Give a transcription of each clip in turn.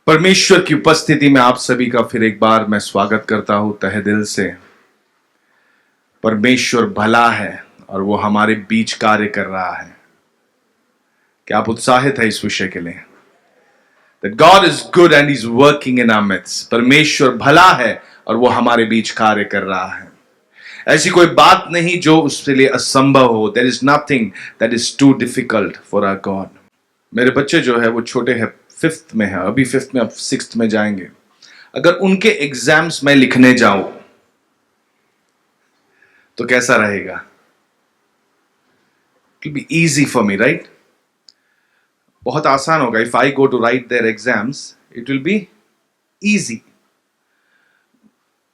परमेश्वर की उपस्थिति में आप सभी का फिर एक बार मैं स्वागत करता हूं तहे दिल से। परमेश्वर भला है और वो हमारे बीच कार्य कर रहा है। क्या आप उत्साहित है इस विषय के लिए? That God is good and He's working in our midst. परमेश्वर भला है और वो हमारे बीच कार्य कर रहा है। ऐसी कोई बात नहीं जो उसके लिए असंभव हो। There is nothing that is too difficult for our God. मेरे बच्चे जो है वो छोटे हैं, 5th में है, अभी 5th में, अब 6th में जाएंगे। अगर उनके एग्जाम्स में लिखने जाऊं तो कैसा रहेगा? It will be easy for me, right? बहुत आसान होगा। If I go to write their exams, it will be easy.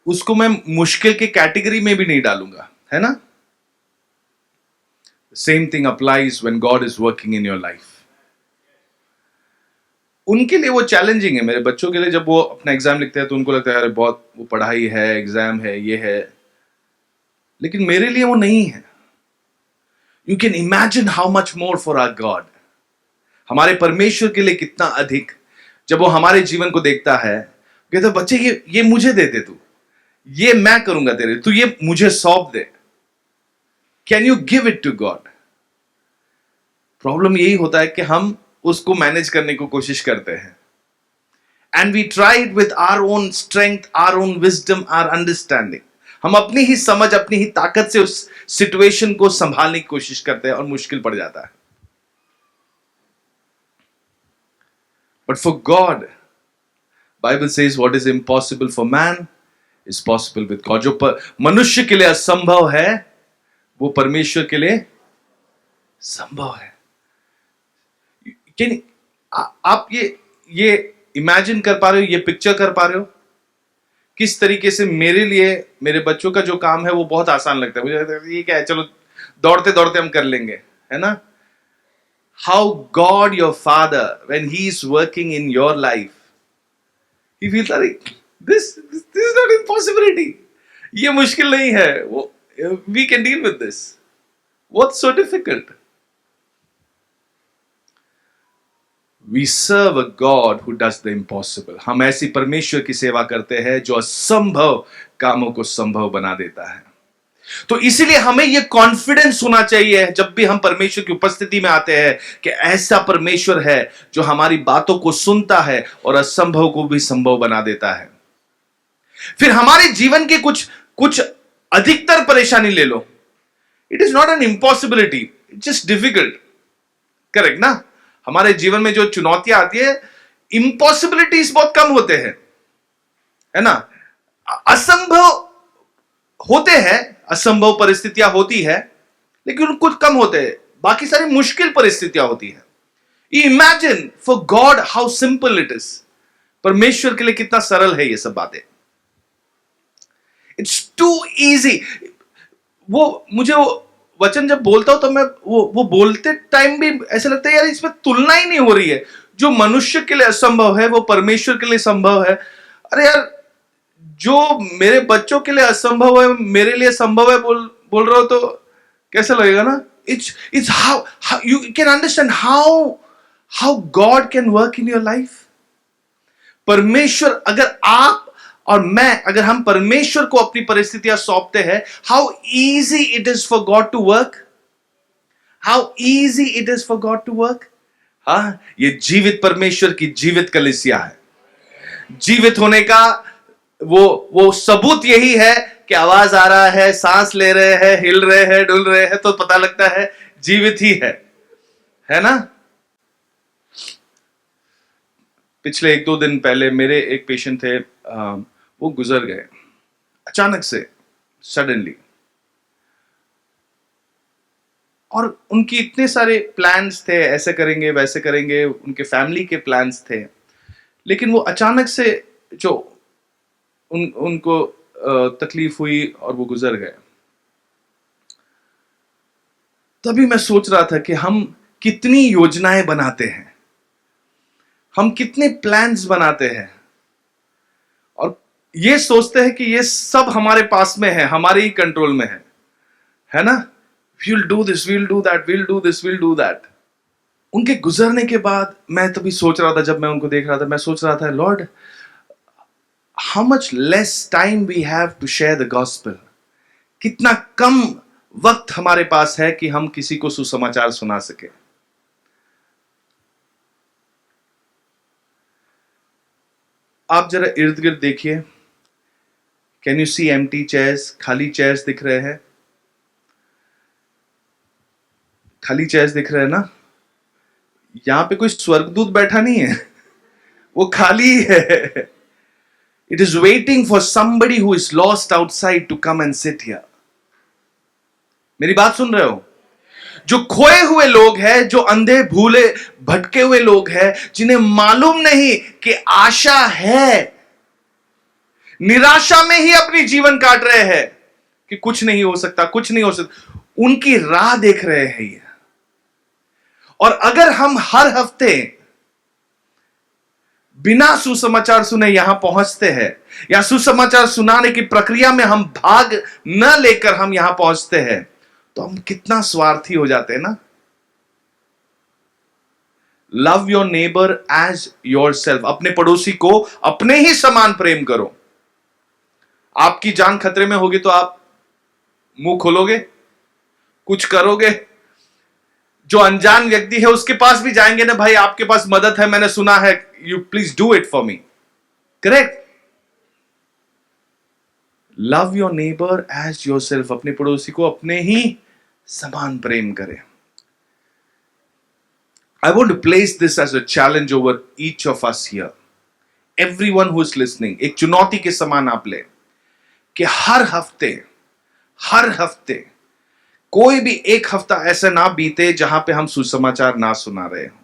उसको मैं मुश्किल के कैटेगरी में भी नहीं डालूंगा, है ना? Same thing applies when God is working in your life. उनके लिए वो चैलेंजिंग है। मेरे बच्चों के लिए जब वो अपना एग्जाम लिखते हैं तो उनको लगता है अरे बहुत वो पढ़ाई है, एग्जाम है, ये है, लेकिन मेरे लिए वो नहीं है। You can imagine how much more for our God. हमारे परमेश्वर के लिए कितना अधिक। जब वो हमारे जीवन को देखता है, कहता है बच्चे ये मुझे दे दे, तू ये मैं करूंगा तेरे, तू ये मुझे सौंप दे। Can you give it to God? Problem यही होता है कि हम उसको मैनेज करने को कोशिश करते हैं। And we try it with our own strength, our own wisdom, our understanding. हम अपनी ही समझ, अपनी ही ताकत से उस सिचुएशन को संभालने की कोशिश करते हैं और मुश्किल पड़ जाता है। But for God, Bible says what is impossible for man is possible with God. जो मनुष्य के लिए असंभव है वो परमेश्वर के लिए संभव है। आप ये इमेजिन कर पा रहे हो, ये पिक्चर कर पा रहे हो किस तरीके से मेरे लिए मेरे बच्चों का जो काम है वो बहुत आसान लगता है। मुझे ये क्या है, चलो दौड़ते दौड़ते हम कर लेंगे, है ना? How God your father when he is working in your life, he feels अरे दिस इज नॉट इम्पॉसिबिलिटी, ये मुश्किल नहीं है, वो we can deal with this, what's so difficult? We serve a God who does the impossible. हम ऐसी परमेश्वर की सेवा करते हैं जो असंभव कामों को संभव बना देता है। तो इसीलिए हमें यह कॉन्फिडेंस होना चाहिए जब भी हम परमेश्वर की उपस्थिति में आते हैं कि ऐसा परमेश्वर है जो हमारी बातों को सुनता है और असंभव को भी संभव बना देता है। फिर हमारे जीवन के कुछ अधिकतर परेशानी ले लो, it is not an impossibility, it's just difficult. Correct ना? हमारे जीवन में जो चुनौतियां आती है, इम्पॉसिबिलिटीज बहुत कम होते हैं, है ना? असंभव होते हैं, असंभव परिस्थितियां होती है, लेकिन कुछ कम होते हैं। बाकी सारी मुश्किल परिस्थितियां होती है। Imagine for God how simple it is. परमेश्वर के लिए कितना सरल है ये सब बातें। It's too easy. मुझे वचन जब बोलता हूं तो मैं वो बोलते टाइम भी ऐसा लगता है यार इसमें तुलना ही नहीं हो रही है। जो मनुष्य के लिए असंभव है वो परमेश्वर के लिए संभव है। अरे यार, जो मेरे बच्चों के लिए असंभव है मेरे लिए संभव है बोल रहा हो तो कैसा लगेगा ना? It's how you can understand how God can work in your life. परमेश्वर, अगर आप और मैं, अगर हम परमेश्वर को अपनी परिस्थितियां सौंपते हैं, how easy it is for God to work, how easy it is for God to work. हाँ, ये जीवित परमेश्वर की जीवित कलीसिया है। जीवित होने का वो सबूत यही है कि आवाज आ रहा है, सांस ले रहे हैं, हिल रहे हैं, डुल रहे हैं, तो पता लगता है जीवित ही है ना? पिछले 1-2 दिन पहले मेरे एक पेशेंट थे, वो गुजर गए अचानक से, सडनली। और उनकी इतने सारे प्लान्स थे, ऐसे करेंगे वैसे करेंगे, उनके फैमिली के प्लान्स थे, लेकिन वो अचानक से जो उनको तकलीफ हुई और वो गुजर गए। तभी मैं सोच रहा था कि हम कितनी योजनाएं बनाते हैं, हम कितने प्लान्स बनाते हैं और ये सोचते हैं कि ये सब हमारे पास में है, हमारे ही कंट्रोल में है ना? We'll do this, we'll do that, we'll do this, we'll do that. उनके गुजरने के बाद मैं तभी सोच रहा था, जब मैं उनको देख रहा था, मैं सोच रहा था, Lord, how much less time we have to share the gospel. कितना कम वक्त हमारे पास है कि हम किसी को सुसमाचार सुना सके। आप जरा इर्द गिर्द देखिए, can you see empty chairs? खाली चेयर्स दिख रहे हैं? खाली चेयर्स दिख रहे हैं ना? यहां पे कोई स्वर्गदूत बैठा नहीं है, वो खाली है। It is waiting for somebody who is lost outside to come and sit here. मेरी बात सुन रहे हो? जो खोए हुए लोग हैं, जो अंधे भूले भटके हुए लोग हैं, जिन्हें मालूम नहीं कि आशा है, निराशा में ही अपनी जीवन काट रहे हैं कि कुछ नहीं हो सकता, कुछ नहीं हो सकता, उनकी राह देख रहे हैं ये। और अगर हम हर हफ्ते बिना सुसमाचार सुने यहां पहुंचते हैं, या सुसमाचार सुनाने की प्रक्रिया में हम भाग न लेकर हम यहां पहुंचते हैं, तो हम कितना स्वार्थी हो जाते हैं ना। Love your neighbour as yourself. अपने पड़ोसी को अपने ही समान प्रेम करो। आपकी जान खतरे में होगी तो आप मुंह खोलोगे, कुछ करोगे? जो अनजान व्यक्ति है उसके पास भी जाएंगे ना, भाई आपके पास मदद है, मैंने सुना है, you please do it for me. Correct? Love your neighbour as yourself. अपने पड़ोसी को अपने ही समान प्रेम करें। I want to place this as a challenge over each of us here. Everyone who is listening, एक चुनौती के समान आप ले कि हर हफ्ते कोई भी एक हफ्ता ऐसा ना बीते जहां पे हम सुसमाचार ना सुना रहे हो।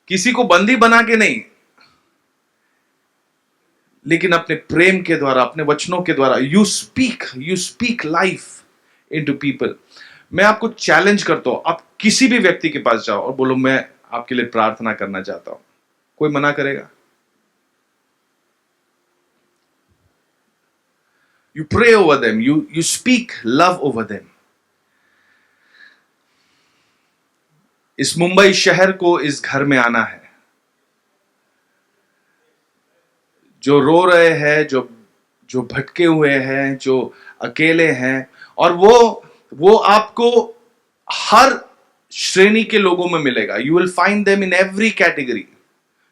किसी को बंदी बना के नहीं, लेकिन अपने प्रेम के द्वारा, अपने वचनों के द्वारा you speak life into people. मैं आपको चैलेंज करता हूं, आप किसी भी व्यक्ति के पास जाओ और बोलो मैं आपके लिए प्रार्थना करना चाहता हूं। कोई मना करेगा? You pray over them, you speak love over them. इस मुंबई शहर को इस घर में आना है। जो रो रहे हैं, जो भटके हुए हैं, जो अकेले हैं, और वो आपको हर श्रेणी के लोगों में मिलेगा। You will find them in every category.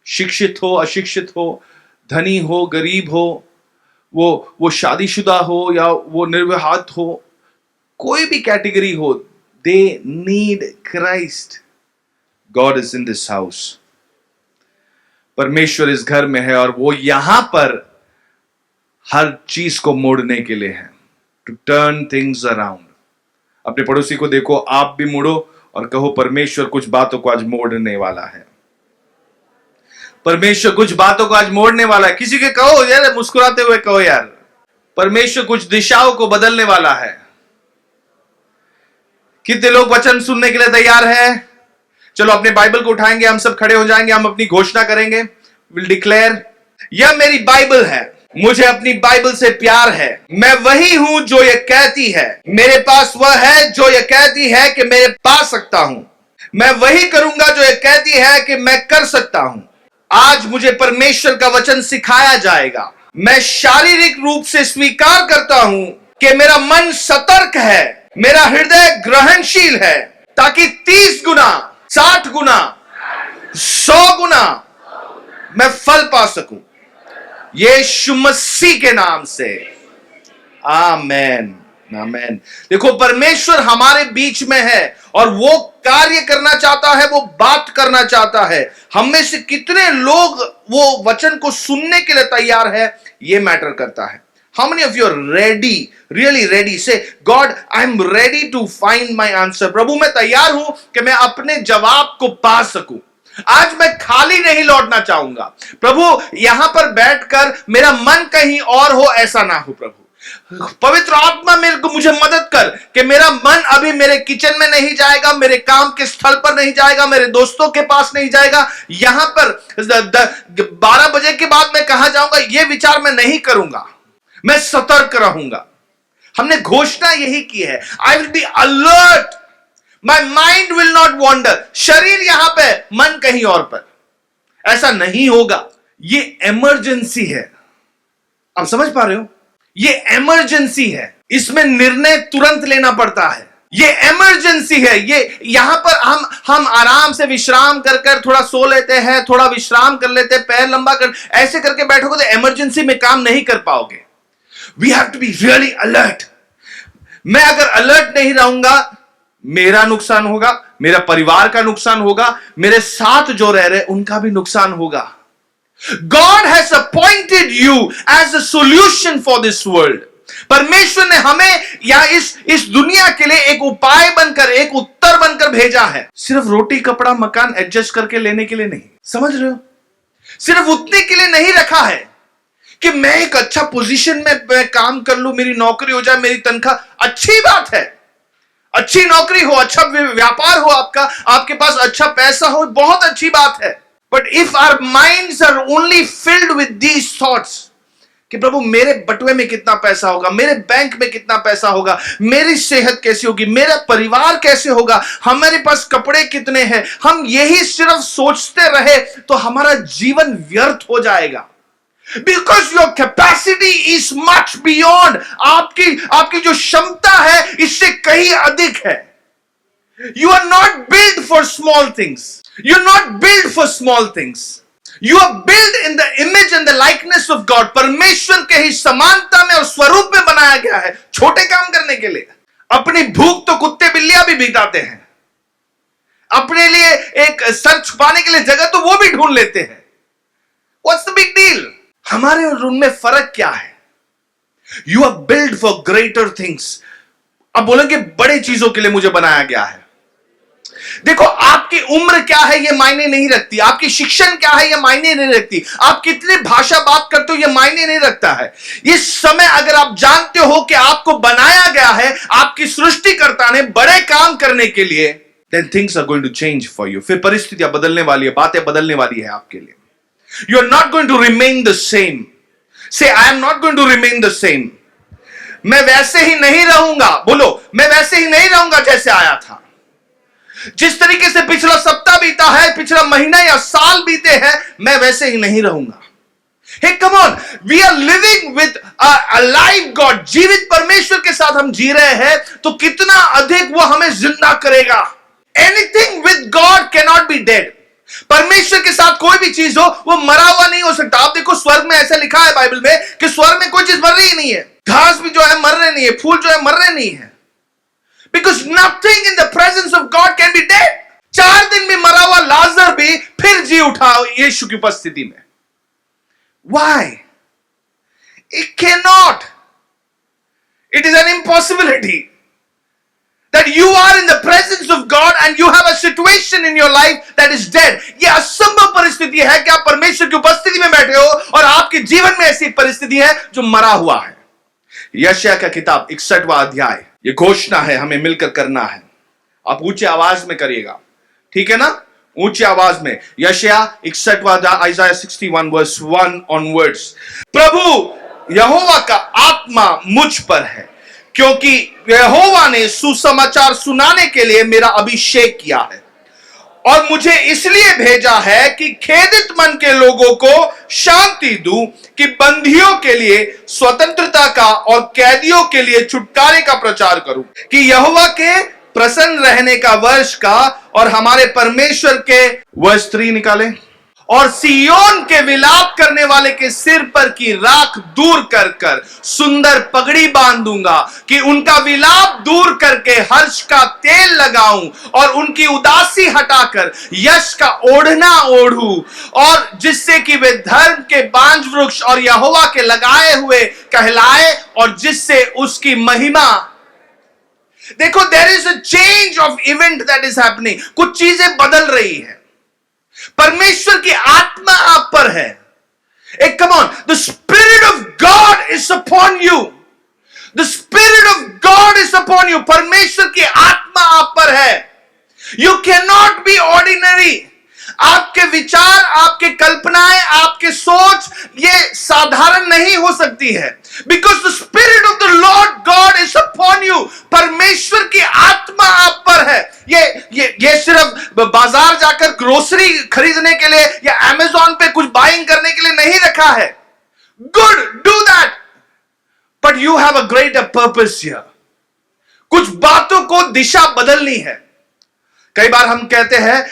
शिक्षित हो, अशिक्षित हो, धनी हो, गरीब हो, वो शादीशुदा हो या वो निर्विवाद हो, कोई भी कैटेगरी हो, they need Christ. God is in this house. परमेश्वर इस घर में है और वो यहां पर हर चीज को मोड़ने के लिए है, टू टर्न थिंग्स अराउंड। अपने पड़ोसी को देखो, आप भी मुड़ो और कहो परमेश्वर कुछ बातों को आज मोड़ने वाला है। परमेश्वर कुछ बातों को आज मोड़ने वाला है। किसी के कहो यार, मुस्कुराते हुए कहो यार, परमेश्वर कुछ दिशाओं को बदलने वाला है। कितने लोग वचन सुनने के लिए तैयार हैं? चलो अपने बाइबल को उठाएंगे, हम सब खड़े हो जाएंगे, हम अपनी घोषणा करेंगे। विल डिक्लेयर, यह मेरी बाइबल है, मुझे अपनी बाइबल से प्यार है। मैं वही हूं जो ये कहती है, मेरे पास वह है जो ये कहती है कि मैं पा सकता हूं। मैं वही करूंगा जो ये कहती है कि मैं कर सकता हूं। आज मुझे परमेश्वर का वचन सिखाया जाएगा। मैं शारीरिक रूप से स्वीकार करता हूं कि मेरा मन सतर्क है, मेरा हृदय ग्रहणशील है, ताकि 30 गुना, 60 गुना, 100 गुना मैं फल पा सकूं, यीशु मसीह के नाम से। आमेन, आमेन। देखो, परमेश्वर हमारे बीच में है और वो कार्य करना चाहता है, वो बात करना चाहता है। हम में से कितने लोग वो वचन को सुनने के लिए तैयार है, ये मैटर करता है। How many of you are ready, really ready? Say, God, I'm ready to find my answer. प्रभु, मैं तैयार हूं कि मैं अपने जवाब को पा सकूं। आज मैं खाली नहीं लौटना चाहूंगा। प्रभु, यहां पर बैठकर मेरा मन कहीं और हो, ऐसा ना हो। प्रभु, पवित्र आत्मा मुझे मदद कर कि मेरा मन अभी मेरे किचन में नहीं जाएगा, मेरे काम के स्थल पर नहीं जाएगा, मेरे दोस्तों के पास नहीं जाएगा। यहां पर 12 बजे के बाद मैं कहां जाऊंगा, यह विचार मैं नहीं करूंगा। मैं सतर्क रहूंगा। हमने घोषणा यही की है, I will be alert, my mind will not wander. शरीर यहां पे, मन कहीं और पर। ऐसा नहीं होगा। ये इमरजेंसी है। आप समझ पा रहे हो? ये इमरजेंसी है, इसमें निर्णय तुरंत लेना पड़ता है। ये इमरजेंसी है। ये यहां पर हम आराम से विश्राम कर कर थोड़ा सो लेते हैं, थोड़ा विश्राम कर लेते हैं, पैर लंबा कर, ऐसे करके बैठोगे तो इमरजेंसी में काम नहीं कर पाओगे। We have to be really alert. मैं अगर अलर्ट नहीं रहूंगा, मेरा नुकसान होगा, मेरा परिवार का नुकसान होगा, मेरे साथ जो रह रहे उनका भी नुकसान होगा। God has appointed you as a solution for this world. परमेश्वर ने हमें या इस दुनिया के लिए एक उपाय बनकर, एक उत्तर बनकर भेजा है। सिर्फ रोटी कपड़ा मकान एडजस्ट करके लेने के लिए नहीं। समझ रहे हो? सिर्फ उतने के लिए नहीं रखा है कि मैं एक अच्छा पोजीशन में काम कर लूं, मेरी नौकरी हो जाए, मेरी तनख्वाह। अच्छी बात है, अच्छी नौकरी हो, अच्छा व्यापार हो आपका, आपके पास अच्छा पैसा हो, बहुत अच्छी बात है। But if our minds are only filled with these thoughts कि प्रभु मेरे बटुए में कितना पैसा होगा, मेरे बैंक में कितना पैसा होगा, मेरी सेहत कैसी होगी, मेरा परिवार कैसे होगा, हमारे पास कपड़े कितने हैं, हम यही सिर्फ सोचते रहे तो हमारा जीवन व्यर्थ हो जाएगा। Because your capacity is much beyond, आपकी जो क्षमता है इससे कहीं अधिक है। You are not built for small things. You're not built for small things. You are built in the image and the likeness of God. परमेश्वर के ही समानता में और स्वरूप में बनाया गया है छोटे काम करने के लिए। अपनी भूख तो कुत्ते बिल्लियां भी मिटाते हैं, अपने लिए एक सर छुपाने के लिए जगह तो वो भी ढूंढ लेते हैं। What's the big deal? हमारे और उनमें फर्क क्या है? You are built for greater things. अब बोलेंगे बड़े चीजों के लिए मुझे बनाया गया है। देखो, आपकी उम्र क्या है ये मायने नहीं रखती, आपकी शिक्षण क्या है ये मायने नहीं रखती, आप कितनी भाषा बात करते हो ये मायने नहीं रखता है। इस समय अगर आप जानते हो कि आपको बनाया गया है आपकी सृष्टिकर्ता ने बड़े काम करने के लिए, then things are going to change for you. फिर परिस्थितियां बदलने वाली है, बातें बदलने वाली है आपके लिए। You are not going to remain the same. Say, I am not going to remain the same. मैं वैसे ही नहीं रहूंगा। बोलो, मैं वैसे ही नहीं रहूंगा जैसे आया था। जिस तरीके से पिछला सप्ताह बीता है, पिछला महीना या साल बीते हैं, मैं वैसे ही नहीं रहूंगा। Hey, come on, we are living with a live God. जीवित परमेश्वर के साथ हम जी रहे हैं, तो कितना अधिक वो हमें जिंदा करेगा। Anything with God cannot be dead. परमेश्वर के साथ कोई भी चीज हो वो मरा हुआ नहीं हो सकता। आप देखो, स्वर्ग में ऐसा लिखा है बाइबल में कि स्वर्ग में कोई चीज मर रही नहीं है, घास भी जो है मर रहे नहीं है, फूल जो है मर रहे नहीं है। Because nothing in the presence of God can be dead. 4 दिन में मरा हुआ लाजर भी फिर जी उठा यीशु की उपस्थिति में। Why? It cannot. It is an impossibility that you are in the presence of God and you have a situation in your life that is dead. यह असंभव परिस्थिति है कि आप परमेश्वर की उपस्थिति में बैठे हो और आपके जीवन में ऐसी परिस्थिति है जो मरा हुआ है। यशायाह का किताब 61वां अध्याय, ये घोषणा है, हमें मिलकर करना है। आप ऊंचे आवाज में करिएगा, ठीक है ना? ऊंची आवाज में। यशायाह 61वां अध्याय, आइज़ाया 61 वर्स 1 ऑनवर्ड्स। प्रभु यहोवा का आत्मा मुझ पर है, क्योंकि यहोवा ने सुसमाचार सुनाने के लिए मेरा अभिषेक किया है और मुझे इसलिए भेजा है कि खेदित मन के लोगों को शांति दूं, कि बंदियों के लिए स्वतंत्रता का और कैदियों के लिए छुटकारे का प्रचार करूं, कि यहोवा के प्रसन्न रहने का वर्ष का और हमारे परमेश्वर के वर्ष 3 निकाले, और सियोन के विलाप करने वाले के सिर पर की राख दूर कर कर सुंदर पगड़ी बांधूंगा, कि उनका विलाप दूर करके हर्ष का तेल लगाऊं और उनकी उदासी हटाकर यश का ओढ़ना ओढ़ूं, और जिससे कि वे धर्म के बांज वृक्ष और यहोवा के लगाए हुए कहलाए, और जिससे उसकी महिमा। देखो, there is a change of event that is happening. कुछ चीजें बदल रही है। परमेश्वर की आत्मा आप पर है। एक come on, the spirit of God is upon you. The spirit of God is upon you. परमेश्वर की आत्मा आप पर है। You can not be ordinary. आपके विचार, आपके कल्पनाएं, आपके सोच ये साधारण नहीं हो सकती है। Because the spirit of the Lord God is grocery खरीदने के लिए या अमेजॉन पे कुछ बाइंग करने के लिए नहीं रखा है. Good, do that, but you have a greater purpose here. कुछ बातों को दिशा बदलनी है. कई बार हम कहते हैं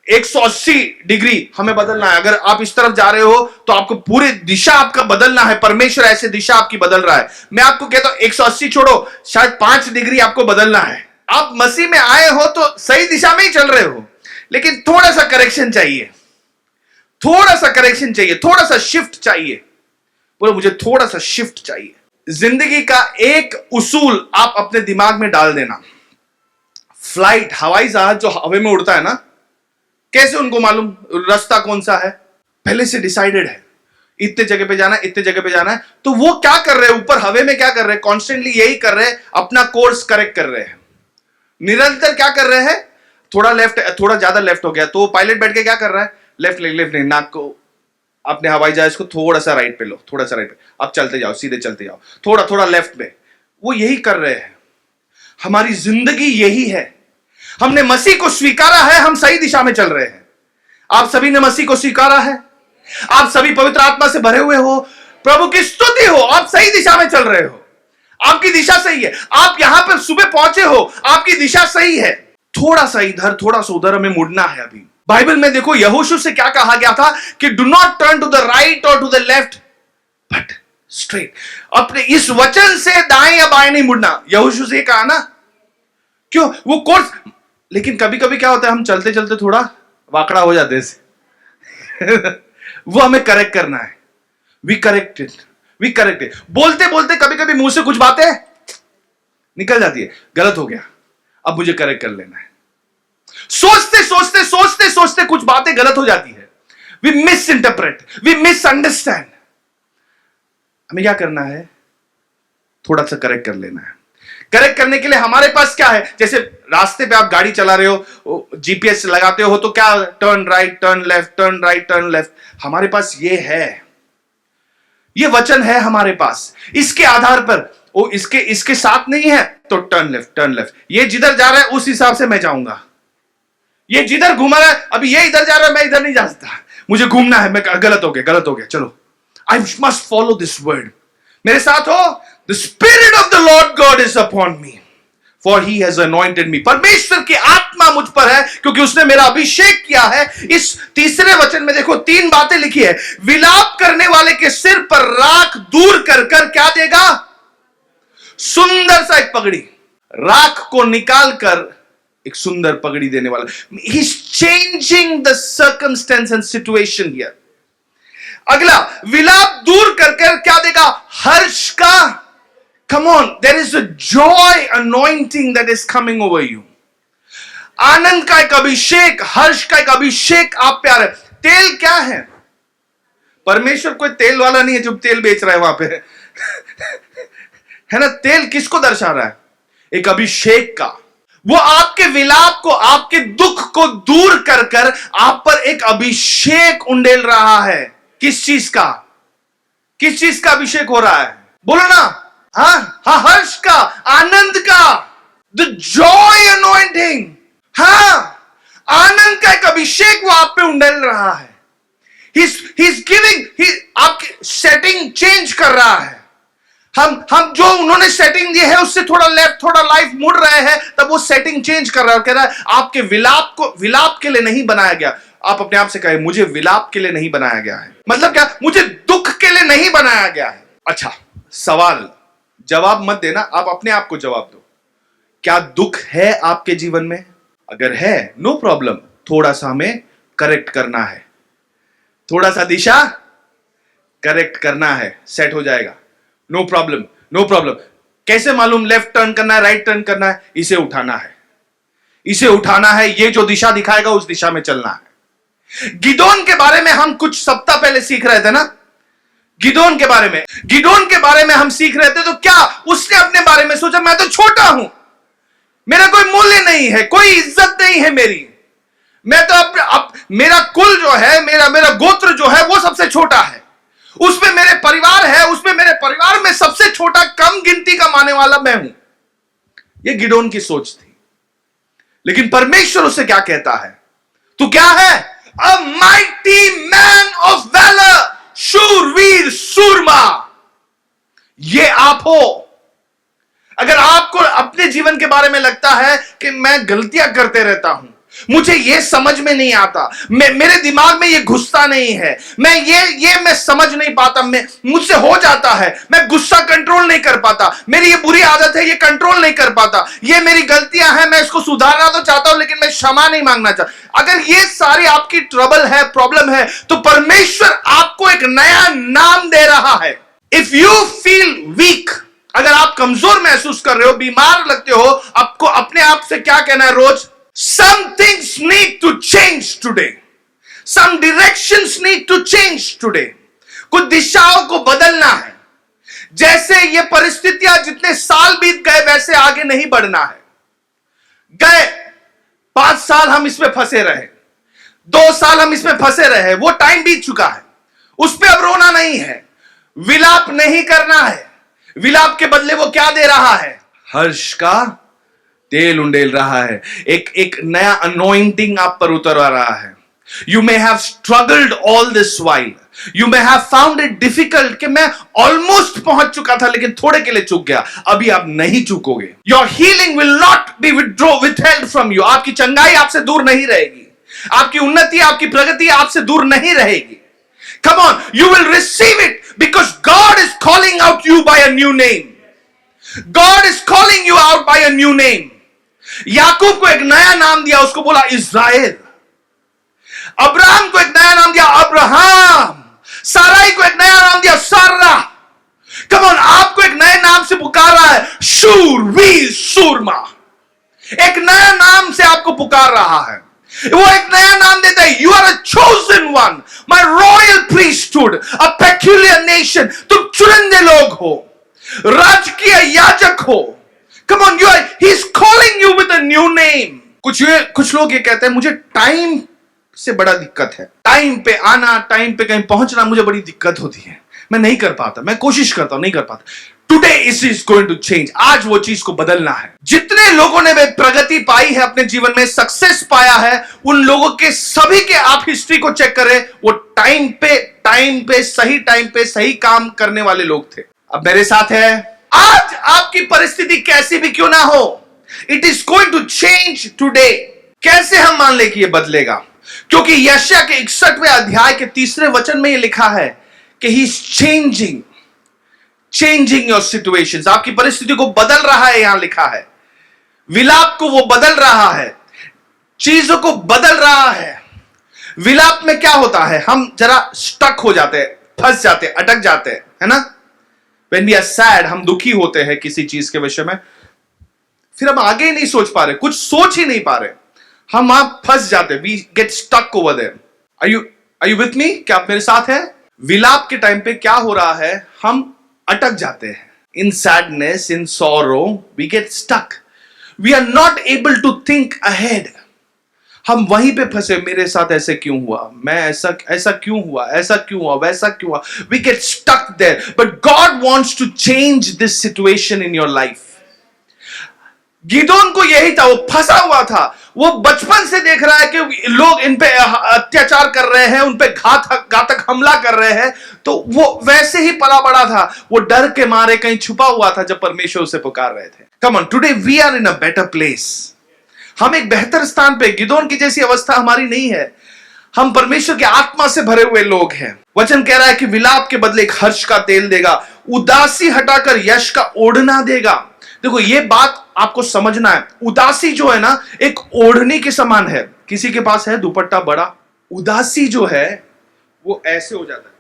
180 डिग्री हमें बदलना है. अगर आप इस तरफ जा रहे हो तो आपको पूरी दिशा आपका बदलना है. परमेश्वर ऐसे दिशा आपकी बदल रहा है. मैं आपको कहता हूं 180 छोड़ो, शायद 5 डिग्री आपको बदलना है. आप मसीह में आए हो तो सही दिशा में ही चल रहे हो, लेकिन थोड़ा सा करेक्शन चाहिए, थोड़ा सा करेक्शन चाहिए, थोड़ा सा शिफ्ट चाहिए. बोलो मुझे थोड़ा सा शिफ्ट चाहिए. जिंदगी का एक उसूल आप अपने दिमाग में डाल देना. फ्लाइट, हवाई जहाज जो हवा में उड़ता है ना, कैसे उनको मालूम रास्ता कौन सा है? पहले से डिसाइडेड है, इतने जगह पे जाना है, इतने जगह पे जाना है. तो वो क्या कर रहे हैं ऊपर हवे में? क्या कर रहे हैं? कॉन्स्टेंटली यही कर रहे हैं, अपना कोर्स करेक्ट कर रहे हैं. निरंतर क्या कर रहे हैं? थोड़ा लेफ्ट, थोड़ा ज्यादा लेफ्ट हो गया तो पायलट बैठ के क्या कर रहा है? लेफ्ट लेफ्ट नहीं, नाक को अपने हवाई जहाज को थोड़ा सा राइट पे लो, थोड़ा सा राइट पे, अब चलते जाओ, सीधे चलते जाओ, थोड़ा थोड़ा लेफ्ट में. वो यही कर रहे हैं. हमारी जिंदगी यही है. हमने मसीह को स्वीकारा है, हम सही दिशा में चल रहे हैं. आप सभी ने मसीह को स्वीकारा है, आप सभी पवित्र आत्मा से भरे हुए हो, प्रभु की स्तुति हो, आप सही दिशा में चल रहे हो. आपकी दिशा सही है. आप यहां पर सुबह पहुंचे हो, आपकी दिशा सही है. थोड़ा सा इधर, थोड़ा सा उधर हमें मुड़ना है. अभी बाइबल में देखो यहोशू से क्या कहा गया था कि do not turn to the right और to the left but straight. अपने इस वचन से दाएं या बाएं नहीं मुड़ना. यहोशू से कहा ना, क्यों? वो कोर्स. लेकिन कभी कभी क्या होता है, हम चलते चलते थोड़ा वाकड़ा हो जाते हैं. वो हमें करेक्ट करना है. We corrected. बोलते बोलते कभी कभी मुंह से कुछ बातें निकल जाती है, गलत हो गया, अब मुझे करेक्ट कर लेना है. सोचते कुछ बातें गलत हो जाती है. We misinterpret, we misunderstand. हमें क्या करना है? थोड़ा सा करेक्ट कर लेना है. करेक्ट करने के लिए हमारे पास क्या है? जैसे रास्ते पे आप गाड़ी चला रहे हो, जीपीएस लगाते हो तो क्या? Turn right, turn left, turn right, turn left. हमारे पास ये है, ये वचन है हमारे पास. इसके आधार पर वो इसके साथ नहीं है तो टर्न लेफ्ट, टर्न लेफ्ट. ये जिधर जा रहा है उस हिसाब से मैं जाऊंगा. ये जिधर घुमा रहा है, अभी ये इधर जा रहा है, मैं इधर नहीं जा सकता, मुझे घूमना है. मैं गलत हो गया, चलो. I must follow this word. मेरे साथ हो. The spirit of the Lord God is upon me for he has anointed me. परमेश्वर की आत्मा मुझ पर है क्योंकि उसने मेरा अभिषेक किया है. इस तीसरे वचन में देखो 3 बातें लिखी है. विलाप करने वाले के सिर पर राख दूर कर क्या देगा? सुंदर सा एक पगड़ी. राख को निकाल कर एक सुंदर पगड़ी देने वाला. He is changing the circumstance and situation here. अगला, विलाप दूर कर क्या देगा? हर्ष का. Come on, there is a joy anointing that is coming over you. आनंद का एक अभिषेक, हर्ष का एक अभिषेक आप पे आ रहा है. तेल क्या है? परमेश्वर कोई तेल वाला नहीं है जो तेल बेच रहा है वहां पे. है ना? तेल किसको दर्शा रहा है? एक अभिषेक का. वो आपके विलाप को, आपके दुख को दूर कर आप पर एक अभिषेक उंडेल रहा है. किस चीज का? किस चीज का अभिषेक हो रहा है? बोलो ना. हाँ, हर्ष का, आनंद का. The Joy anointing. हाँ, आनंद का एक अभिषेक वो आप पे उंडेल रहा है. He's giving, आपकी सेटिंग चेंज कर रहा है. हम जो उन्होंने सेटिंग दी है उससे थोड़ा लेफ्ट, थोड़ा लाइफ मुड़ रहे हैं, तब वो सेटिंग चेंज कर रहा है. कह रहा है आपके विलाप के लिए नहीं बनाया गया. आप अपने आप से कहें, मुझे विलाप के लिए नहीं बनाया गया है. मतलब क्या? मुझे दुख के लिए नहीं बनाया गया है. अच्छा, सवाल जवाब मत देना, आप अपने आप को जवाब दो. क्या दुख है आपके जीवन में? अगर है, नो प्रॉब्लम. थोड़ा सा हमें करेक्ट करना है, थोड़ा सा दिशा करेक्ट करना है, सेट हो जाएगा. No problem. कैसे मालूम लेफ्ट टर्न करना है, राइट टर्न करना है? इसे उठाना है. ये जो दिशा दिखाएगा उस दिशा में चलना है. गिदोन के बारे में हम कुछ सप्ताह पहले सीख रहे थे ना. गिदोन के बारे में हम सीख रहे थे. तो क्या उसने अपने बारे में सोचा? मैं तो छोटा हूं, मेरा कोई मूल्य नहीं है, कोई इज्जत नहीं है मेरी. मैं तो मेरा कुल जो है, मेरा गोत्र जो है वो सबसे छोटा है. उसमें मेरे परिवार है, उसमें मेरे परिवार में सबसे छोटा, कम गिनती का माने वाला मैं हूं. ये गिदोन की सोच थी. लेकिन परमेश्वर उससे क्या कहता है? तू क्या है? A mighty man of valour, शूरवीर, सूरमा। ये आप हो। अगर आपको अपने जीवन के बारे में लगता है कि मैं गलतियां करते रहता हूं, मुझे ये समझ में नहीं आता, मेरे दिमाग में ये घुसता नहीं है, मैं समझ नहीं पाता, मुझसे हो जाता है, मैं गुस्सा कंट्रोल नहीं कर पाता, मेरी ये बुरी आदत है, ये कंट्रोल नहीं कर पाता, ये मेरी गलतियां हैं, मैं इसको सुधारना तो चाहता हूं लेकिन मैं क्षमा नहीं मांगना चाहता। अगर ये सारी आपकी ट्रबल है, प्रॉब्लम है, तो परमेश्वर आपको एक नया नाम दे रहा है। इफ यू फील वीक, अगर आप कमजोर महसूस कर रहे हो, बीमार लगते हो, आपको अपने आप से क्या कहना है रोज? Some things need to change today. Some directions need to change today. कुछ दिशाओं को बदलना है। जैसे ये परिस्थितियां जितने साल बीत गए वैसे आगे नहीं बढ़ना है। गए 5 साल हम इसमें फंसे रहे, 2 साल हम इसमें फंसे रहे, वो टाइम बीत चुका है, उस पर अब रोना नहीं है, विलाप नहीं करना है। विलाप के बदले वो क्या दे रहा है? हर्ष का तेल उंडेल रहा है। एक नया अनॉइंटिंग आप पर उतर आ रहा है। You may have struggled all this while, you may have found it difficult कि मैं ऑलमोस्ट पहुंच चुका था लेकिन थोड़े के लिए चूक गया। अभी आप नहीं चूकोगे। Your healing will not be withheld from you. आपकी चंगाई आपसे दूर नहीं रहेगी, आपकी उन्नति, आपकी प्रगति आपसे दूर नहीं रहेगी। Come on, you will receive it because God is calling out you by a new name. God is calling you out by a new name. याकूब को एक नया नाम दिया, उसको बोला इज़राइल। अब्राहम को एक नया नाम दिया, अब्राहम। साराई को एक नया नाम दिया, सारा। Come on, आपको एक नए नाम से पुकार रहा है, शूरवीर, सूरमा। एक नया नाम से आपको पुकार रहा है। वो एक नया नाम देता है, you are a chosen one, my royal priesthood, a peculiar nation. तुम चुनिंदे लोग हो, राजकीय याजक हो। Come on, you are, he is calling you with a new name. कुछ लोग ये कहते हैं मुझे टाइम से बड़ा दिक्कत है, टाइम पे आना, टाइम पे कहीं पहुंचना मुझे बड़ी दिक्कत होती है, मैं नहीं कर पाता, मैं कोशिश करता हूं, नहीं कर पाता। Today is going to change. आज वो चीज को बदलना है। जितने लोगों ने प्रगति पाई है अपने जीवन में, सक्सेस पाया है, उन लोगों के सभी के आप हिस्ट्री को चेक करें, वो टाइम पे सही काम करने वाले लोग थे। अब मेरे साथ है, आज आपकी परिस्थिति कैसी भी क्यों ना हो, it is going to change today. कैसे हम मान ले कि ये बदलेगा? क्योंकि यशायाह के 61वें अध्याय के 3 वचन में ये लिखा है कि he is changing your situations. आपकी परिस्थिति को बदल रहा है, यहां लिखा है। विलाप को वो बदल रहा है, चीजों को बदल रहा है। विलाप में क्या होता है? हम जरा स्टक हो जाते हैं, फंस जाते हैं, अटक जाते हैं, है ना? When we are sad, हम दुखी होते हैं किसी चीज के विषय में, फिर हम आगे ही नहीं सोच पा रहे, कुछ सोच ही नहीं पा रहे, हम वहां फंस जाते हैं। We get stuck over there. Are you with me? क्या आप मेरे साथ हैं? विलाप के टाइम पे क्या हो रहा है? हम अटक जाते हैं। In sadness, in sorrow, we get stuck. We are not able to think ahead. हम वहीं पे फंसे, मेरे साथ ऐसे क्यों हुआ, मैं ऐसा क्यों हुआ, ऐसा क्यों हुआ, वैसा क्यों हुआ। We get stuck there. But God wants to change this situation in your life. Gideon को यही था, वो फंसा हुआ था। वो बचपन से देख रहा है कि लोग इन पे अत्याचार कर रहे हैं, उन पे घातक हमला कर रहे हैं, तो वो वैसे ही पला बड़ा था। वो डर के मारे कहीं छुपा हुआ था जब परमेश्वर उसे पुकार रहे थे। Come on, today we are in a better place. हम एक बेहतर स्थान पे, गिदोन की जैसी अवस्था हमारी नहीं है। हम परमेश्वर की आत्मा से भरे हुए लोग हैं। वचन कह रहा है कि विलाप के बदले एक हर्ष का तेल देगा, उदासी हटाकर यश का ओढ़ना देगा। देखो, ये बात आपको समझना है। उदासी जो है ना, एक ओढ़नी के समान है। किसी के पास है दुपट्टा बड़ा, उदासी जो है वो ऐसे हो जाता है।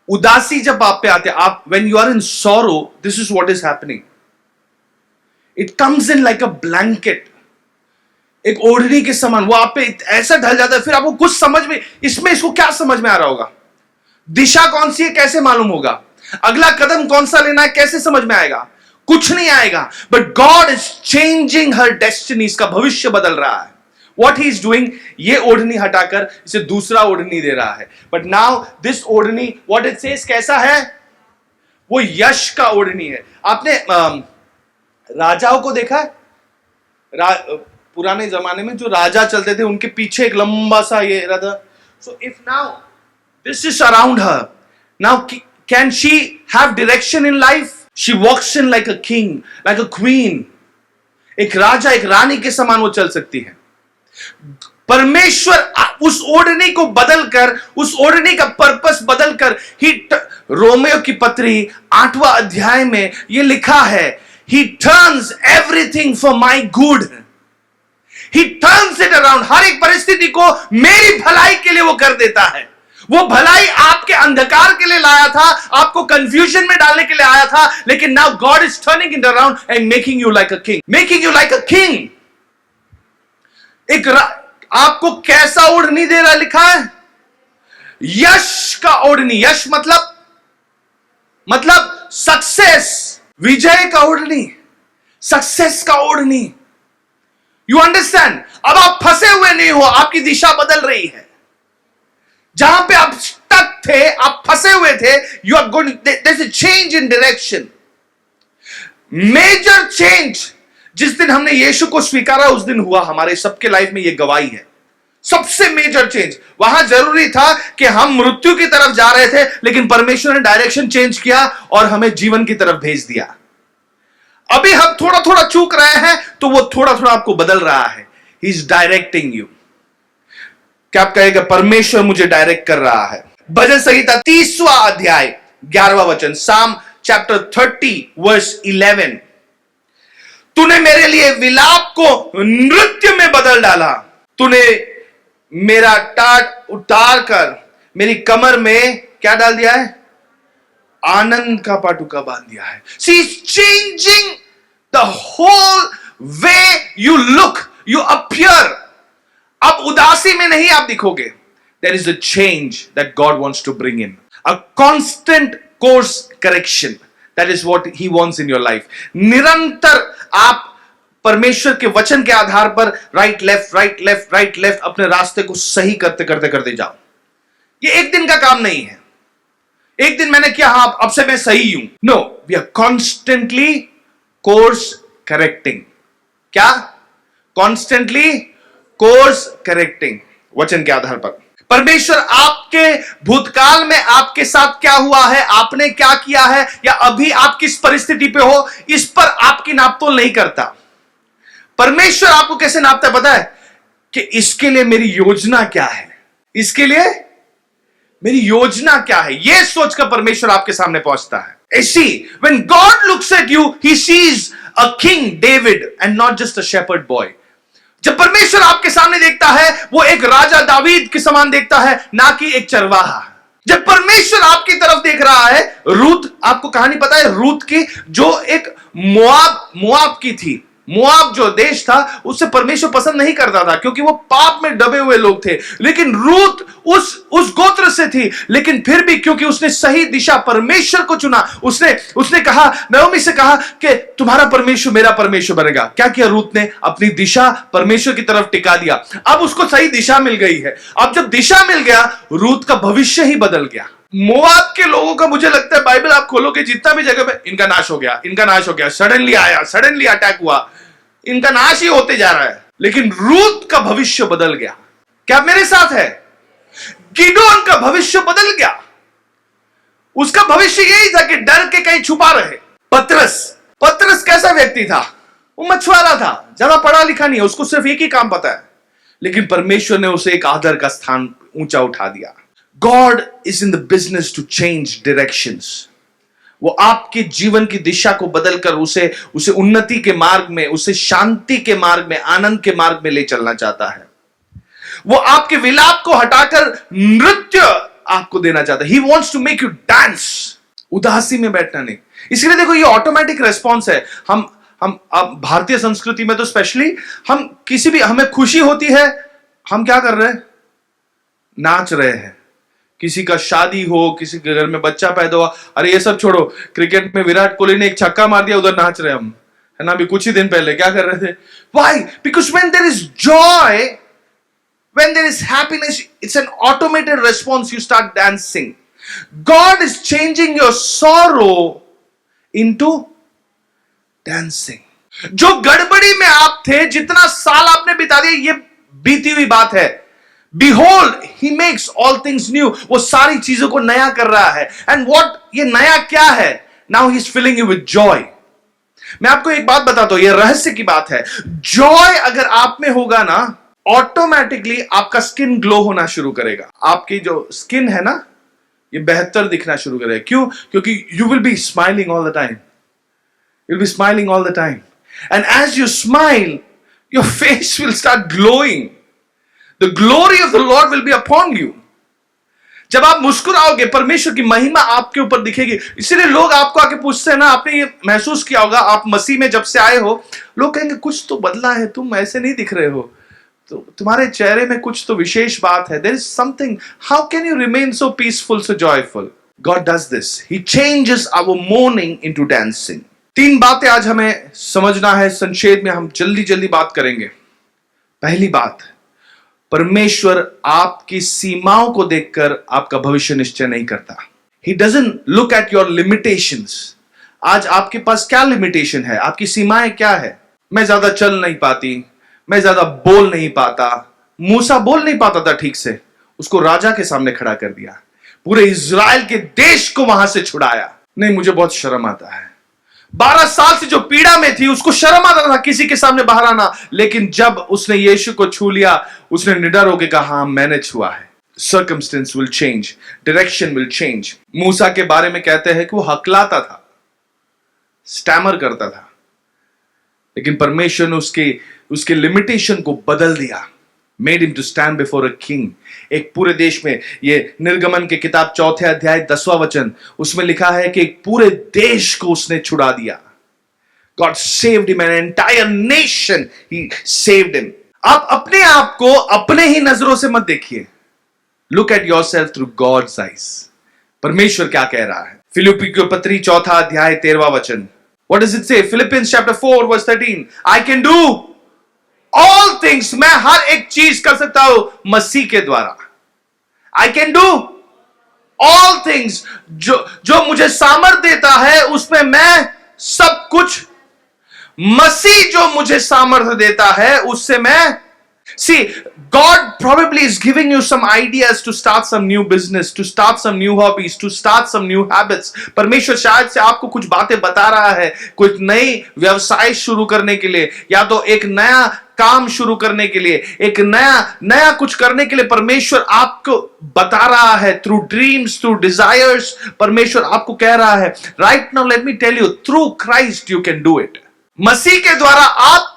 उदासी जब आप पे आते हैं, आप when you are in sorrow, this is what is happening. It comes in like a blanket. एक ओढ़नी के समान वो आप पे ऐसा ढल जाता है, फिर आपको कुछ समझ में, इसको क्या समझ में आ रहा होगा? दिशा कौन सी है कैसे मालूम होगा? अगला कदम कौन सा लेना है कैसे समझ में आएगा? कुछ नहीं आएगा। But God is changing her destiny, इसका भविष्य बदल रहा है। What he is doing, ये ओढ़नी हटाकर इसे दूसरा ओढ़नी दे रहा है। बट नाउ दिस ओढ़नी, what it says, कैसा है? वो यश का ओढ़नी है। आपने राजाओं को देखा है? पुराने जमाने में जो राजा चलते थे उनके पीछे एक लंबा सा ये रहता. So if now this is around her, now can she have direction in life? She walks in like a king, like a queen. एक राजा एक रानी के समान वो चल सकती है. परमेश्वर उस ओढ़नी को बदलकर, उस ओढ़नी का पर्पस बदलकर, रोमियो की पत्री 8वां अध्याय में ये लिखा है, he turns everything for my good. He turns it around. हर एक परिस्थिति को मेरी भलाई के लिए वो कर देता है. वो भलाई आपके अंधकार के लिए लाया था, आपको कंफ्यूजन में डालने के लिए आया था, लेकिन now God is turning it around and making you like a king. Making you like a king. आपको कैसा ओढ़नी दे रहा लिखा है? यश का ओढ़नी. यश मतलब सक्सेस, विजय का ओढ़नी, सक्सेस का ओढ़नी. You understand? अब आप फंसे हुए नहीं हो, आपकी दिशा बदल रही है. जहां पे आप स्टक थे, आप फंसे हुए थे, you are going, there is a change in direction. Major change जिस दिन हमने यीशु को स्वीकारा उस दिन हुआ. हमारे सबके लाइफ में यह गवाही है. सबसे मेजर चेंज वहां जरूरी था कि हम मृत्यु की तरफ जा रहे थे, लेकिन परमेश्वर ने डायरेक्शन चेंज किया और हमें जीवन की तरफ भेज दिया. अभी हम थोड़ा थोड़ा चूक रहे हैं, तो वो थोड़ा थोड़ा आपको बदल रहा है. He is directing you. क्या आप कहेगा परमेश्वर मुझे डायरेक्ट कर रहा है? भजन संहिता 30वां अध्याय 11वां वचन, साम चैप्टर 30 वर्स 11. तूने मेरे लिए विलाप को नृत्य में बदल डाला. तूने मेरा टाट उतार कर मेरी कमर में क्या डाल दिया है? आनंद का पाटुका बांध दिया है. See is changing the whole way you look, you appear. अब उदासी में नहीं आप दिखोगे. There is a change that God wants to bring in, a constant course correction. That is what he wants in your life. निरंतर आप परमेश्वर के वचन के आधार पर right left right left right left अपने रास्ते को सही करते करते करते जाओ. ये एक दिन का काम नहीं है. एक दिन मैंने किया, हाँ अब से मैं सही हूं. No, we are constantly course correcting. क्या? Constantly course correcting. वचन के आधार पर परमेश्वर आपके भूतकाल में आपके साथ क्या हुआ है, आपने क्या किया है, या अभी आप किस परिस्थिति पे हो, इस पर आपकी नापतोल नहीं करता. परमेश्वर आपको कैसे नापता है पता है? कि इसके लिए मेरी योजना क्या है, इसके लिए मेरी योजना क्या है, यह सोचकर परमेश्वर आपके सामने पहुंचता है. ऐसी when God looks at you, he sees a king David and not just a shepherd boy. जब परमेश्वर आपके सामने देखता है, वो एक राजा दावीद के समान देखता है, ना कि एक चरवाहा. जब परमेश्वर आपकी तरफ देख रहा है, रूत, आपको कहानी पता है रूत की, जो एक मोआब की थी. मोआब जो देश था उससे परमेश्वर पसंद नहीं करता था, क्योंकि वो पाप में दबे हुए लोग थे. लेकिन रूत उस गोत्र से थी, लेकिन फिर भी क्योंकि उसने सही दिशा परमेश्वर को चुना, उसने कहा, नयोमी से कहा कि तुम्हारा परमेश्वर मेरा परमेश्वर बनेगा. क्या किया रूत ने? अपनी दिशा परमेश्वर की तरफ टिका दिया. अब उसको सही दिशा मिल गई है. अब जब दिशा मिल गया, रूत का भविष्य ही बदल गया. मोआब के लोगों का मुझे लगता है बाइबल आप खोलोगे, जितना भी जगह पे इनका नाश हो गया, इनका नाश हो गया, सडनली आया, सडनली अटैक हुआ, इनका नाश ही होते जा रहा है. लेकिन रूत का भविष्य बदल गया. क्या मेरे साथ है? गिदोन का भविष्य बदल गया. उसका भविष्य यही था कि डर के कहीं छुपा रहे. पतरस कैसा व्यक्ति था? वो मछुआरा था, ज्यादा पढ़ा लिखा नहीं है, उसको सिर्फ एक ही काम पता है, लेकिन परमेश्वर ने उसे एक आदर का स्थान ऊंचा उठा दिया. God is in the business to change directions. वो आपके जीवन की दिशा को बदलकर उसे उन्नति के मार्ग में, उसे शांति के मार्ग में, आनंद के मार्ग में ले चलना चाहता है. वो आपके विलाप को हटाकर नृत्य आपको देना चाहता है. He wants to make you dance. उदासी में बैठना नहीं. इसलिए देखो ये ऑटोमेटिक रेस्पॉन्स है. हम अब भारतीय संस्कृति में तो स्पेशली हम किसी भी, हमें खुशी होती है, हम क्या कर रहे हैं? नाच रहे हैं. किसी का शादी हो, किसी के घर में बच्चा पैदा हुआ, अरे ये सब छोड़ो, क्रिकेट में विराट कोहली ने एक छक्का मार दिया, उधर नाच रहे हम, है ना. अभी कुछ ही दिन पहले क्या कर रहे थे? Why? Because when there is joy, when there is happiness, it's an automated response. You start dancing. God is changing your sorrow into dancing. जो गड़बड़ी में आप थे, जितना साल आपने बिता दिया, ये बीती हुई बात है। Behold, he makes all things new. वो सारी चीजों को नया कर रहा है। And what, ये नया क्या है? Now he's filling you with joy. मैं आपको एक बात बताता हूं, ये रहस्य की बात है। जॉय अगर आप में होगा ना, ऑटोमेटिकली आपका स्किन ग्लो होना शुरू करेगा। आपकी जो स्किन है ना, ये बेहतर दिखना शुरू करेगा। क्यों? क्योंकि you will B smiling all the time. You'll be smiling all the time. And as you smile, your face will start glowing. The glory of the Lord will be upon you. जब आप मुस्कुराओगे, परमेश्वर की महिमा आपके ऊपर दिखेगी। इसीलिए लोग आपको आके पूछते हैं ना, आपने ये महसूस किया होगा, आप मसीह में जब से आए हो, लोग कहेंगे कुछ तो बदला है, तुम ऐसे नहीं दिख रहे हो, तो तुम्हारे चेहरे में कुछ तो विशेष बात है। There is something. How can you remain so peaceful, so joyful? God does this. He changes our mourning into dancing. 3 बातें आज हमें समझना है, संक्षेप में हम जल्दी जल्दी बात करेंगे। पहली बात, परमेश्वर आपकी सीमाओं को देखकर आपका भविष्य निश्चय नहीं करता। He doesn't look at your limitations. आज आपके पास क्या लिमिटेशन है? आपकी सीमाएं क्या है? मैं ज्यादा चल नहीं पाती, मैं ज्यादा बोल नहीं पाता। मूसा बोल नहीं पाता था ठीक से, उसको राजा के सामने खड़ा कर दिया, पूरे इज़राइल के देश को वहां से छुड़ाया। नहीं, मुझे बहुत शर्म आता है। 12 साल से जो पीड़ा में थी, उसको शर्म आता था किसी के सामने बाहर आना, लेकिन जब उसने यीशु को छू लिया, उसने निडर होकर कहा, हाँ मैंने छुआ है। Circumstance will change, direction will change. मूसा के बारे में कहते हैं कि वो हकलाता था, स्टैमर करता था, लेकिन परमेश्वर ने उसके लिमिटेशन को बदल दिया। Made him to stand before a king. एक पूरे देश में, ये निर्गमन के किताब 4 अध्याय 10वां वचन, उसमें लिखा है कि एक पूरे देश को उसने छुड़ा दिया। God saved him, an entire nation he saved him. आप अपने आप को अपने ही नजरों से मत देखिए। Look at yourself through God's eyes. परमेश्वर क्या कह रहा है? फिलिप्पी की पत्री 4 अध्याय 13वां वचन। What does it say? Philippians chapter 4 verse 13. I can do all things. मैं हर एक चीज कर सकता हूं मसीह के द्वारा। I can do all things. जो मुझे सामर्थ देता है, उसमें मैं सब कुछ, मसीह जो मुझे सामर्थ देता है, उससे मैं। See, God probably is giving you some ideas to start some new business, to start some new hobbies, to start some new habits. परमेश्वर शायद से आपको कुछ बातें बता रहा है, कुछ नई व्यवसाय शुरू करने के लिए, या तो एक नया काम शुरू करने के लिए, एक नया कुछ करने के लिए परमेश्वर आपको बता रहा है। थ्रू ड्रीम्स, थ्रू डिजायर्स, परमेश्वर आपको कह रहा है, right now let me tell you, through Christ you can do it. मसीह के द्वारा आप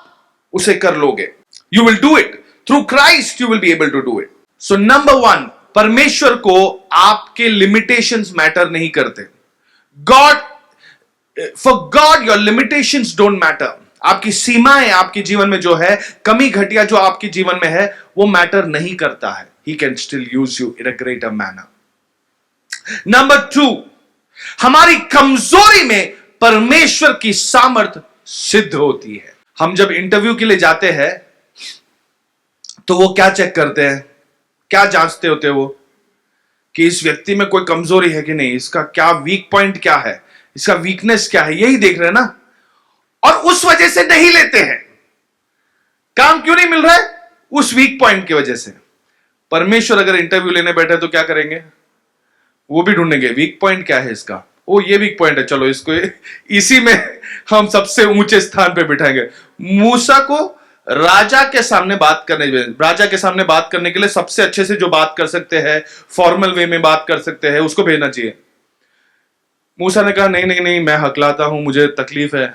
उसे कर लोगे। You will do it through Christ, you will be able to do it. So number 1, परमेश्वर को आपके लिमिटेशंस मैटर नहीं करते। For God your limitations don't matter. आपकी सीमाएं, आपके जीवन में जो है, कमी घटिया जो आपके जीवन में है, वो मैटर नहीं करता है। He can still use you in a greater manner. Number 2, हमारी कमजोरी में परमेश्वर की सामर्थ सिद्ध होती है। हम जब इंटरव्यू के लिए जाते हैं, तो वो क्या चेक करते हैं, क्या जांचते होते हैं वो, कि इस व्यक्ति में कोई कमजोरी है कि नहीं, इसका क्या वीक पॉइंट क्या है, इसका वीकनेस क्या है, यही देख रहे हैं ना। और उस वजह से नहीं लेते हैं। काम क्यों नहीं मिल रहा है? उस वीक पॉइंट की वजह से। परमेश्वर अगर इंटरव्यू लेने बैठे तो क्या करेंगे? वो भी ढूंढेंगे वीक पॉइंट क्या है इसका। ओ ये वीक पॉइंट है, चलो इसको इसी में हम सबसे ऊंचे स्थान पे बिठाएंगे। मूसा को राजा के सामने बात करने के लिए सबसे अच्छे से जो बात कर सकते हैं, फॉर्मल वे में बात कर सकते हैं, उसको भेजना चाहिए। मूसा ने कहा नहीं, मैं हकलाता हूं, मुझे तकलीफ है।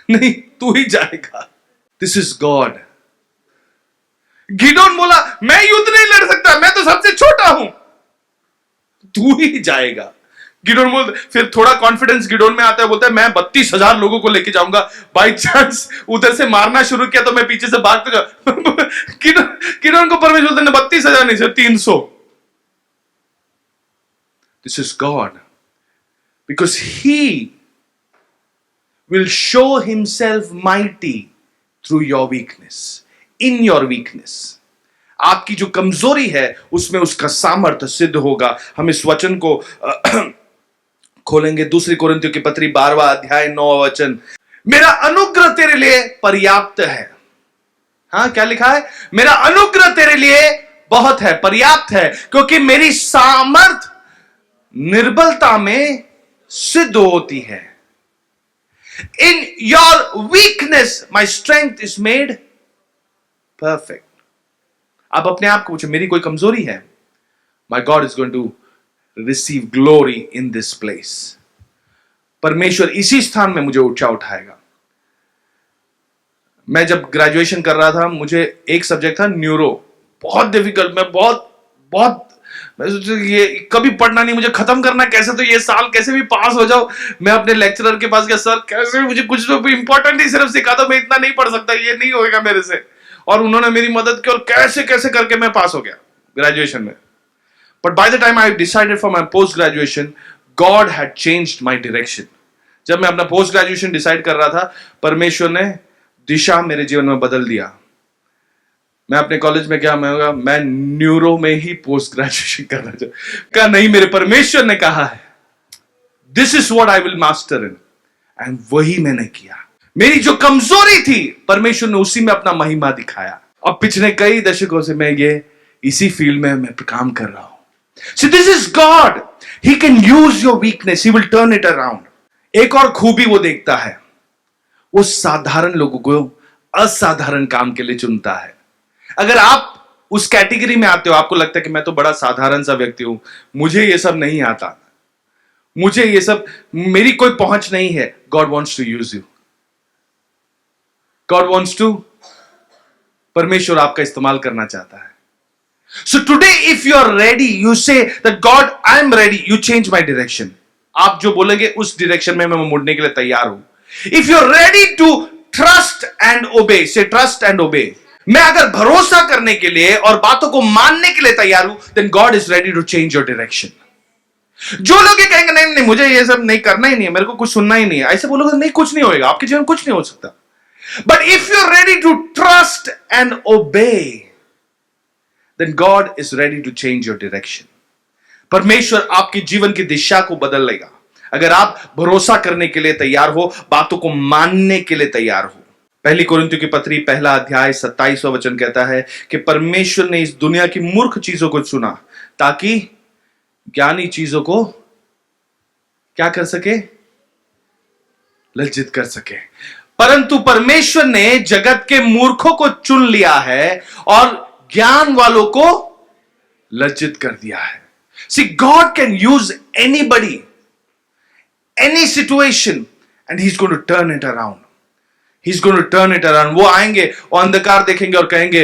नहीं, तू ही जाएगा। This is God. गिदोन बोला, मैं युद्ध नहीं लड़ सकता, मैं तो सबसे छोटा हूं, तू ही जाएगा। गिदोन बोल, फिर थोड़ा कॉन्फिडेंस गिदोन में आता है, बोलता है मैं 32,000 लोगों को लेके जाऊंगा, बाई चांस उधर से मारना शुरू किया तो मैं पीछे से भागते जाऊंगा। गिदोन को परमेश्वर बोलते हैं 32,000 नहीं sir 300। This is God, because he will show himself mighty through your weakness, in your weakness. आपकी जो कमजोरी है, उसमें उसका सामर्थ्य सिद्ध होगा। हम इस वचन को खोलेंगे, 2 कोरिन्थियों की पत्री 12वां अध्याय 9वां वचन। मेरा अनुग्रह तेरे लिए पर्याप्त है। हाँ, क्या लिखा है? मेरा अनुग्रह तेरे लिए बहुत है, पर्याप्त है, क्योंकि मेरी सामर्थ निर्बलता में सिद्ध होती है। In your weakness my strength is made perfect. आप अपने आप को पूछो, मेरी कोई कमजोरी है? My God is going to receive glory in this place. परमेश्वर इसी स्थान में मुझे ऊंचा उठाएगा। मैं जब ग्रेजुएशन कर रहा था, मुझे एक सब्जेक्ट था न्यूरो, बहुत डिफिकल्ट। मैं मैं सोचा ये कभी पढ़ना नहीं, मुझे खत्म करना कैसे, तो ये साल कैसे भी पास हो जाओ। मैं अपने लेक्चरर के पास गया, सर कैसे भी मुझे कुछ तो इंपॉर्टेंट ही सिर्फ सिखा दो, मैं इतना नहीं पढ़ सकता, ये नहीं होगा मेरे से। और उन्होंने मेरी मदद की और कैसे कैसे करके मैं पास हो गया ग्रेजुएशन में। But by the time I decided for my post graduation, God had changed my direction. जब मैं अपना पोस्ट ग्रेजुएशन डिसाइड कर रहा था, परमेश्वर ने दिशा मेरे जीवन में बदल दिया। मैं अपने कॉलेज में क्या मैं न्यूरो में ही पोस्ट ग्रेजुएशन करना चाहता। नहीं, मेरे परमेश्वर ने कहा है this is what I will master in, and वही मैंने किया। मेरी जो कमजोरी थी, परमेश्वर ने उसी में अपना महिमा दिखाया। अब पिछले कई दशकों से मैं ये इसी फील्ड में मैं काम कर रहा हूं। So this is God, he can use your weakness, he will turn it around. एक और खूबी वो देखता है, वो साधारण लोगों को असाधारण काम के लिए चुनता है। अगर आप उस कैटेगरी में आते हो, आपको लगता है कि मैं तो बड़ा साधारण सा व्यक्ति हूं, मुझे ये सब नहीं आता, मुझे ये सब, मेरी कोई पहुंच नहीं है, God wants to use you. God wants to, परमेश्वर आपका इस्तेमाल करना चाहता है। So today if you are ready, you say that God I am ready, you change my direction. आप जो बोलेंगे उस डायरेक्शन में मैं मुड़ने के लिए तैयार हूं। If you are ready to trust and obey, say trust and ओबे। मैं अगर भरोसा करने के लिए और बातों को मानने के लिए तैयार हूं, then God is ready to change your direction. जो लोग ये कहेंगे नहीं नहीं मुझे ये सब नहीं करना ही नहीं है, मेरे को कुछ सुनना ही नहीं है, ऐसे बोलोगे नहीं, कुछ नहीं होगा, आपके जीवन में कुछ नहीं हो सकता। But if you are ready to trust and obey, then God is ready to change your direction. परमेश्वर आपके जीवन की दिशा को बदल लेगा अगर आप भरोसा करने के लिए तैयार हो, बातों को मानने के लिए तैयार हो। पहली कोरिन्थियों की पत्री 1 अध्याय 27वां वचन कहता है कि परमेश्वर ने इस दुनिया की मूर्ख चीजों को चुना ताकि ज्ञानी चीजों को क्या कर सके, लज्जित कर सके। परंतु परमेश्वर ने जगत के मूर्खों को चुन लिया है और ज्ञान वालों को लज्जित कर दिया है। See God can use anybody, any situation, and he's going to turn it around. He's going to turn it around. वो आएंगे और अंधकार देखेंगे और कहेंगे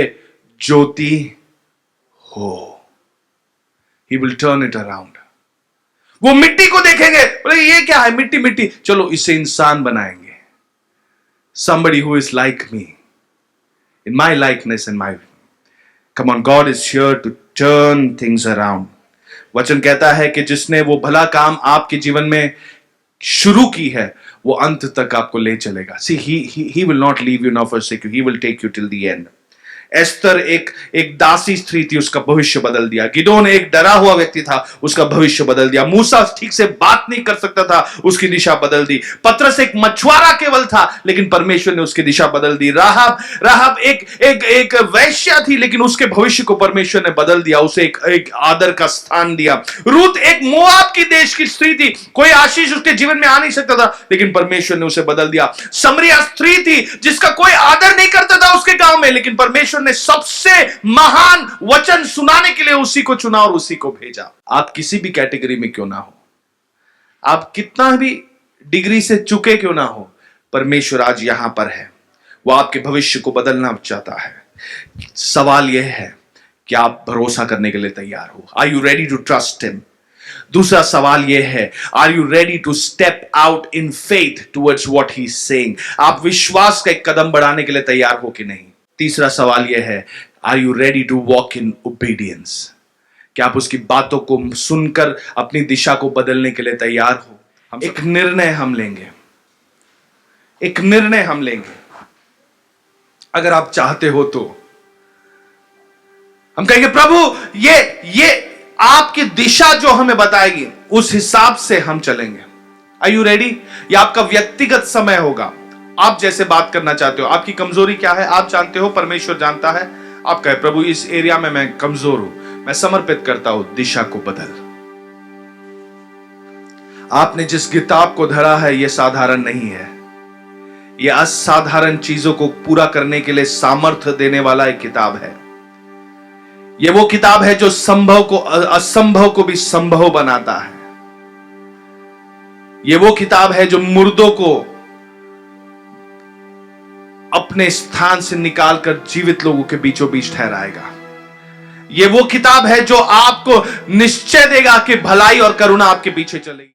ज्योति हो। He will turn it around. वो मिट्टी को देखेंगे, बोले ये क्या है, मिट्टी मिट्टी, चलो इसे इंसान बनाएंगे। Somebody who is like me, in my likeness and my, come on, God is here to turn things around. वचन कहता है कि जिसने वो भला काम आपके जीवन में शुरू की है, वो अंत तक आपको ले चलेगा। See, he will not leave you nor forsake you. He will take you till the end. Esther एक दासी स्त्री थी, उसका भविष्य बदल दिया। गिदोन एक डरा हुआ व्यक्ति था, उसका भविष्य बदल दिया। मूसा ठीक से बात नहीं कर सकता था, उसकी दिशा बदल दी। पतरस एक मछुआरा केवल था, लेकिन परमेश्वर ने उसकी दिशा बदल दी। राहब एक वैश्या थी, लेकिन उसके भविष्य को परमेश्वर ने बदल दिया, उसे एक आदर का स्थान दिया। रूत एक मोआब की देश की स्त्री थी, कोई आशीष उसके जीवन में आ नहीं सकता था, लेकिन परमेश्वर ने उसे बदल दिया। समरिया स्त्री थी जिसका कोई आदर नहीं करता था उसके गांव में, लेकिन परमेश्वर ने सबसे महान वचन सुनाने के लिए उसी को चुना और उसी को भेजा। आप किसी भी कैटेगरी में क्यों ना हो, आप कितना भी डिग्री से चुके क्यों ना हो, परमेश्वर आज यहां पर है, वो आपके भविष्य को बदलना चाहता है। सवाल यह है कि आप भरोसा करने के लिए तैयार हो। Are you ready to trust him? दूसरा सवाल यह है, are you ready to step out in faith towards what he is saying? आप विश्वास का एक कदम बढ़ाने के लिए तैयार हो कि नहीं? तीसरा सवाल यह है, are you ready to walk in obedience? क्या आप उसकी बातों को सुनकर अपनी दिशा को बदलने के लिए तैयार हो? एक निर्णय हम लेंगे, एक निर्णय हम लेंगे। अगर आप चाहते हो तो हम कहेंगे प्रभु ये आपकी दिशा जो हमें बताएगी उस हिसाब से हम चलेंगे। Are you ready? यह आपका व्यक्तिगत समय होगा, आप जैसे बात करना चाहते हो, आपकी कमजोरी क्या है आप जानते हो, परमेश्वर जानता है। आप कहे प्रभु इस एरिया में मैं कमजोर हूं, मैं समर्पित करता हूं, दिशा को बदल। आपने जिस किताब को धरा है यह साधारण नहीं है, यह असाधारण चीजों को पूरा करने के लिए सामर्थ्य देने वाला एक किताब है। यह वो किताब है जो संभव को असंभव को भी संभव बनाता है। यह वो किताब है जो मुर्दों को अपने स्थान से निकालकर जीवित लोगों के बीचों बीच ठहराएगा। यह वो किताब है जो आपको निश्चय देगा कि भलाई और करुणा आपके पीछे चलेगी।